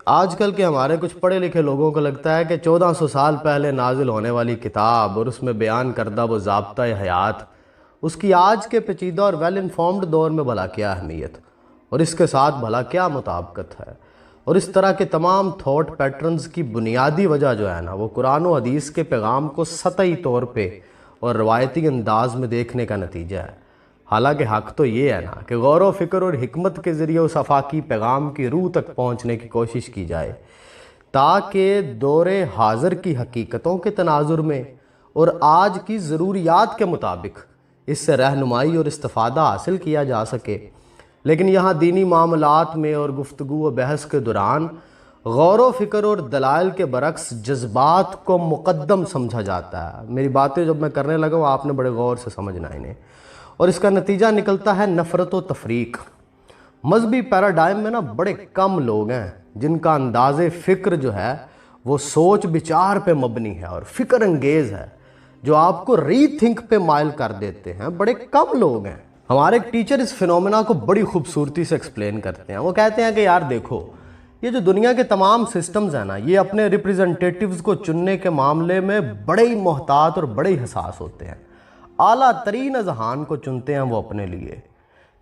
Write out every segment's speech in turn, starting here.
آج کل کے ہمارے کچھ پڑھے لکھے لوگوں کو لگتا ہے کہ 1400 سال پہلے نازل ہونے والی کتاب اور اس میں بیان کردہ وہ ضابطۂ حیات، اس کی آج کے پیچیدہ اور ویل انفارمڈ دور میں بھلا کیا اہمیت اور اس کے ساتھ بھلا کیا مطابقت ہے، اور اس طرح کے تمام تھاٹ پیٹرنز کی بنیادی وجہ جو ہے نا وہ قرآن و حدیث کے پیغام کو سطحی طور پہ اور روایتی انداز میں دیکھنے کا نتیجہ ہے۔ حالانکہ حق تو یہ ہے نا کہ غور و فکر اور حکمت کے ذریعے اس آفاقی پیغام کی روح تک پہنچنے کی کوشش کی جائے تاکہ دور حاضر کی حقیقتوں کے تناظر میں اور آج کی ضروریات کے مطابق اس سے رہنمائی اور استفادہ حاصل کیا جا سکے۔ لیکن یہاں دینی معاملات میں اور گفتگو و بحث کے دوران غور و فکر اور دلائل کے برعکس جذبات کو مقدم سمجھا جاتا ہے۔ میری باتیں جب میں کرنے لگا ہوں آپ نے بڑے غور سے سمجھنا انہیں، اور اس کا نتیجہ نکلتا ہے نفرت و تفریق۔ مذہبی پیراڈائم میں نا بڑے کم لوگ ہیں جن کا انداز فکر جو ہے وہ سوچ بچار پہ مبنی ہے اور فکر انگیز ہے، جو آپ کو ری تھنک پہ مائل کر دیتے ہیں۔ بڑے کم لوگ ہیں۔ ہمارے ایک ٹیچر اس فینومینا کو بڑی خوبصورتی سے ایکسپلین کرتے ہیں۔ وہ کہتے ہیں کہ یار دیکھو، یہ جو دنیا کے تمام سسٹمز ہیں نا، یہ اپنے ریپریزنٹیٹیوز کو چننے کے معاملے میں بڑے ہی محتاط اور بڑے ہی حساس ہوتے ہیں۔ اعلیٰ ترین اذہان کو چنتے ہیں وہ اپنے لیے۔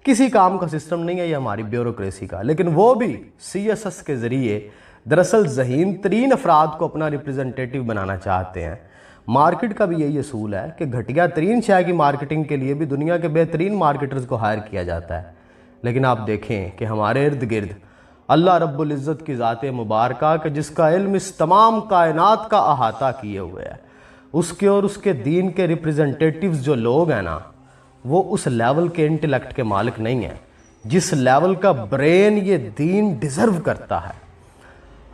کسی کام کا سسٹم نہیں ہے یہ ہماری بیوروکریسی کا، لیکن وہ بھی سی ایس ایس کے ذریعے دراصل ذہین ترین افراد کو اپنا ریپریزنٹیٹیو بنانا چاہتے ہیں۔ مارکیٹ کا بھی یہی اصول ہے کہ گھٹیا ترین شے کی مارکیٹنگ کے لیے بھی دنیا کے بہترین مارکیٹرز کو ہائر کیا جاتا ہے۔ لیکن آپ دیکھیں کہ ہمارے ارد گرد اللہ رب العزت کی ذات مبارکہ کہ جس کا علم اس تمام کائنات کا احاطہ کیے ہوئے ہے، اس کے اور اس کے دین کے ریپریزنٹیٹیوز جو لوگ ہیں نا، وہ اس لیول کے انٹیلیکٹ کے مالک نہیں ہیں جس لیول کا برین یہ دین ڈیزرو کرتا ہے۔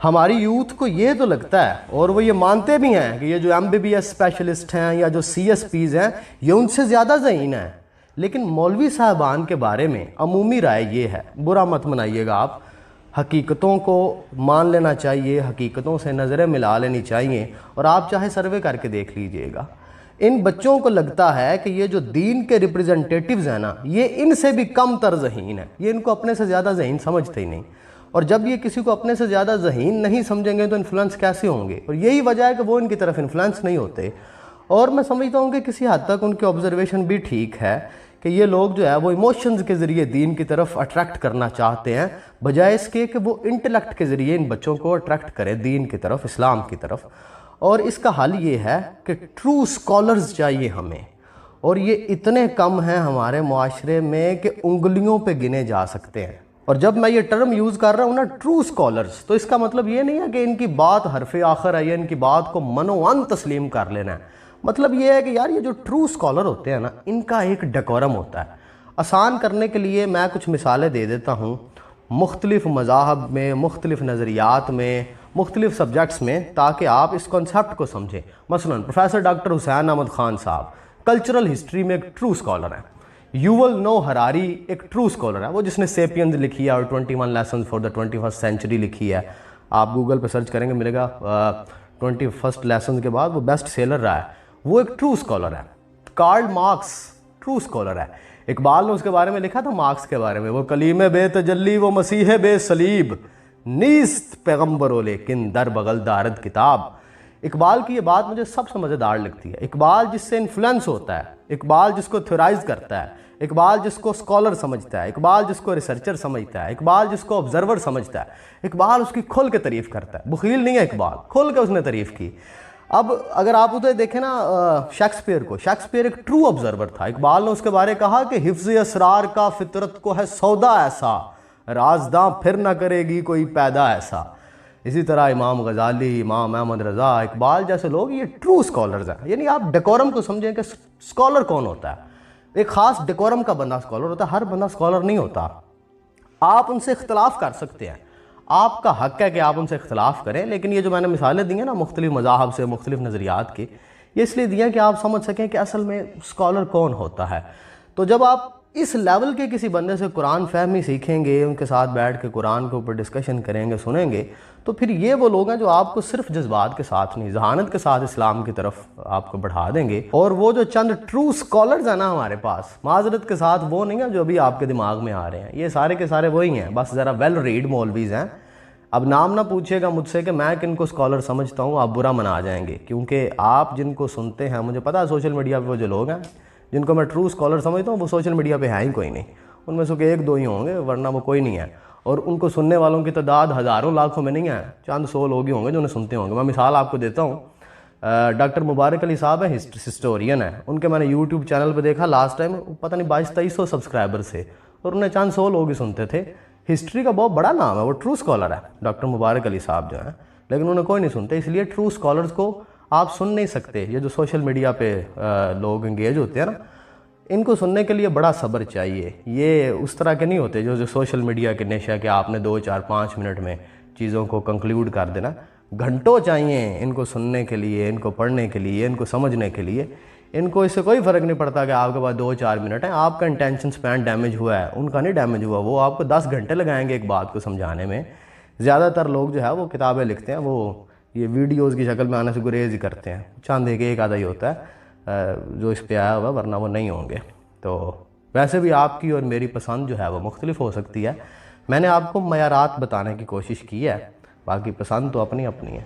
ہماری یوتھ کو یہ تو لگتا ہے، اور وہ یہ مانتے بھی ہیں کہ یہ جو M B B S specialist ہیں یا جو سی ایس پیز ہیں یہ ان سے زیادہ ذہین ہیں۔ لیکن مولوی صاحبان کے بارے میں عمومی رائے یہ ہے، برا مت منائیے گا آپ، حقیقتوں کو مان لینا چاہیے، حقیقتوں سے نظریں ملا لینی چاہیے، اور آپ چاہے سروے کر کے دیکھ لیجئے گا۔ ان بچوں کو لگتا ہے کہ یہ جو دین کے ریپریزنٹیٹیوز ہیں نا، یہ ان سے بھی کم تر ذہین ہیں، یہ ان کو اپنے سے زیادہ ذہین سمجھتے ہی نہیں، اور جب یہ کسی کو اپنے سے زیادہ ذہین نہیں سمجھیں گے تو انفلوئنس کیسے ہوں گے؟ اور یہی وجہ ہے کہ وہ ان کی طرف انفلوئنس نہیں ہوتے۔ اور میں سمجھتا ہوں کہ کسی حد تک ان کی آبزرویشن بھی ٹھیک ہے کہ یہ لوگ جو ہے وہ ایموشنز کے ذریعے دین کی طرف اٹریکٹ کرنا چاہتے ہیں، بجائے اس کے کہ وہ انٹیلیکٹ کے ذریعے ان بچوں کو اٹریکٹ کریں دین کی طرف، اسلام کی طرف۔ اور اس کا حل یہ ہے کہ ٹرو سکولرز چاہیے ہمیں، اور یہ اتنے کم ہیں ہمارے معاشرے میں کہ انگلیوں پہ گنے جا سکتے ہیں۔ اور جب میں یہ ٹرم یوز کر رہا ہوں نا ٹرو سکولرز، تو اس کا مطلب یہ نہیں ہے کہ ان کی بات حرف آخر ہے یا ان کی بات کو منوان تسلیم کر لینا ہے۔ مطلب یہ ہے کہ یار یہ جو ٹرو سکولر ہوتے ہیں نا، ان کا ایک ڈیکورم ہوتا ہے۔ آسان کرنے کے لیے میں کچھ مثالیں دے دیتا ہوں مختلف مذاہب میں، مختلف نظریات میں، مختلف سبجیکٹس میں، تاکہ آپ اس کنسیپٹ کو سمجھیں۔ مثلا پروفیسر ڈاکٹر حسین احمد خان صاحب کلچرل ہسٹری میں ایک ٹرو سکولر ہیں۔ یوول نو ہراری ایک ٹرو سکولر ہے، وہ جس نے سیپینز لکھی ہے اور 21 lessons for the 21st century لکھی ہے۔ آپ گوگل پہ سرچ کریں گے ملے گا 21st لیسنز کے بعد وہ بیسٹ سیلر رہا ہے، وہ ایک ٹرو سکولر ہے۔ کارل مارکس ٹرو سکولر ہے۔ اقبال نے اس کے بارے میں لکھا تھا مارکس کے بارے میں، وہ کلیم بے تجلی وہ مسیح بے صلیب، نیست پیغمبرو لیکن در بغل دارد کتاب۔ اقبال کی یہ بات مجھے سب سے مزیدار لگتی ہے۔ اقبال جس سے انفلوئنس ہوتا ہے، اقبال جس کو تھیورائز کرتا ہے، اقبال جس کو سکولر سمجھتا ہے، اقبال جس کو ریسرچر سمجھتا ہے، اقبال جس کو آبزرور سمجھتا ہے، اقبال اس کی کھل کے تعریف کرتا ہے۔ بخیل نہیں ہے اقبال، کھل کے اس نے تعریف کی۔ اب اگر آپ ادھر دیکھیں نا شیکسپیئر کو، شیکسپیئر ایک ٹرو آبزرور تھا۔ اقبال نے اس کے بارے کہا کہ حفظ اسرار کا فطرت کو ہے سودا ایسا، رازداں پھر نہ کرے گی کوئی پیدا ایسا۔ اسی طرح امام غزالی، امام احمد رضا، اقبال جیسے لوگ یہ ٹرو سکولرز ہیں۔ یعنی آپ ڈیکورم کو سمجھیں کہ سکولر کون ہوتا ہے۔ ایک خاص ڈیکورم کا بندہ سکولر ہوتا ہے، ہر بندہ سکولر نہیں ہوتا۔ آپ ان سے اختلاف کر سکتے ہیں، آپ کا حق ہے کہ آپ ان سے اختلاف کریں، لیکن یہ جو میں نے مثالیں دی ہیں نا مختلف مذاہب سے، مختلف نظریات کی، یہ اس لیے دی ہیں کہ آپ سمجھ سکیں کہ اصل میں سکولر کون ہوتا ہے۔ تو جب آپ اس لیول کے کسی بندے سے قرآن فہمی سیکھیں گے، ان کے ساتھ بیٹھ کے قرآن کے اوپر ڈسکشن کریں گے، سنیں گے، تو پھر یہ وہ لوگ ہیں جو آپ کو صرف جذبات کے ساتھ نہیں، ذہانت کے ساتھ اسلام کی طرف آپ کو بڑھا دیں گے۔ اور وہ جو چند ٹرو سکولرز ہیں نا ہمارے پاس، معذرت کے ساتھ وہ نہیں ہیں جو ابھی آپ کے دماغ میں آ رہے ہیں، یہ سارے کے سارے وہی ہیں، بس ذرا ویل ریڈ مولویز ہیں، اب نام نہ پوچھیے گا مجھ سے کہ میں کن کو اسکالر سمجھتا ہوں، آپ برا منا جائیں گے، کیونکہ آپ جن کو سنتے ہیں، مجھے پتا ہے سوشل میڈیا پہ وہ جو لوگ ہیں جن کو میں ٹرو اسکالر سمجھتا ہوں وہ سوشل میڈیا پہ ہیں ہی کوئی نہیں، ان میں سے کہ 1-2 ہی ہوں گے، ورنہ وہ کوئی نہیں ہے۔ اور ان کو سننے والوں کی تعداد ہزاروں لاکھوں میں نہیں ہے، چند 100 لوگ ہی ہوں گے جو انہیں سنتے ہوں گے۔ میں مثال آپ کو دیتا ہوں، ڈاکٹر مبارک علی صاحب ہیں، ہسٹورین ہیں، ان کے میں نے یوٹیوب چینل پہ دیکھا لاسٹ ٹائم پتہ نہیں 2200-2300 سبسکرائبر سے، اور انہیں چند 100 لوگ ہی سنتے تھے۔ ہسٹری کا بہت بڑا نام ہے، وہ ٹرو اسکالر ہے ڈاکٹر مبارک علی صاحب جو ہیں، لیکن انہیں کوئی نہیں سنتے۔ اس لیے ٹرو اسکالرز کو آپ سن نہیں سکتے۔ یہ جو سوشل میڈیا پہ لوگ انگیج ہوتے ہیں نا، ان کو سننے کے لیے بڑا صبر چاہیے۔ یہ اس طرح کے نہیں ہوتے جو سوشل میڈیا کے نشہ کہ آپ نے 2-4-5 منٹ میں چیزوں کو کنکلیوڈ کر دینا۔ گھنٹوں چاہیے ان کو سننے کے لیے، ان کو پڑھنے کے لیے، ان کو سمجھنے کے لیے۔ ان کو اس سے کوئی فرق نہیں پڑتا کہ آپ کے پاس 2-4 منٹ ہیں۔ آپ کا انٹینشن سپین ڈیمیج ہوا ہے، ان کا نہیں ڈیمیج ہوا۔ وہ آپ کو 10 گھنٹے لگائیں گے ایک بات کو سمجھانے میں۔ زیادہ تر لوگ جو ہے وہ کتابیں لکھتے ہیں، وہ یہ ویڈیوز کی شکل میں آنے سے گریز ہی کرتے ہیں، چاند ایک آدھا ہی ہوتا ہے جو اس پہ آیا ہوا، ورنہ وہ نہیں ہوں گے۔ تو ویسے بھی آپ کی اور میری پسند جو ہے وہ مختلف ہو سکتی ہے۔ میں نے آپ کو معیارات بتانے کی کوشش کی ہے، باقی پسند تو اپنی اپنی ہے۔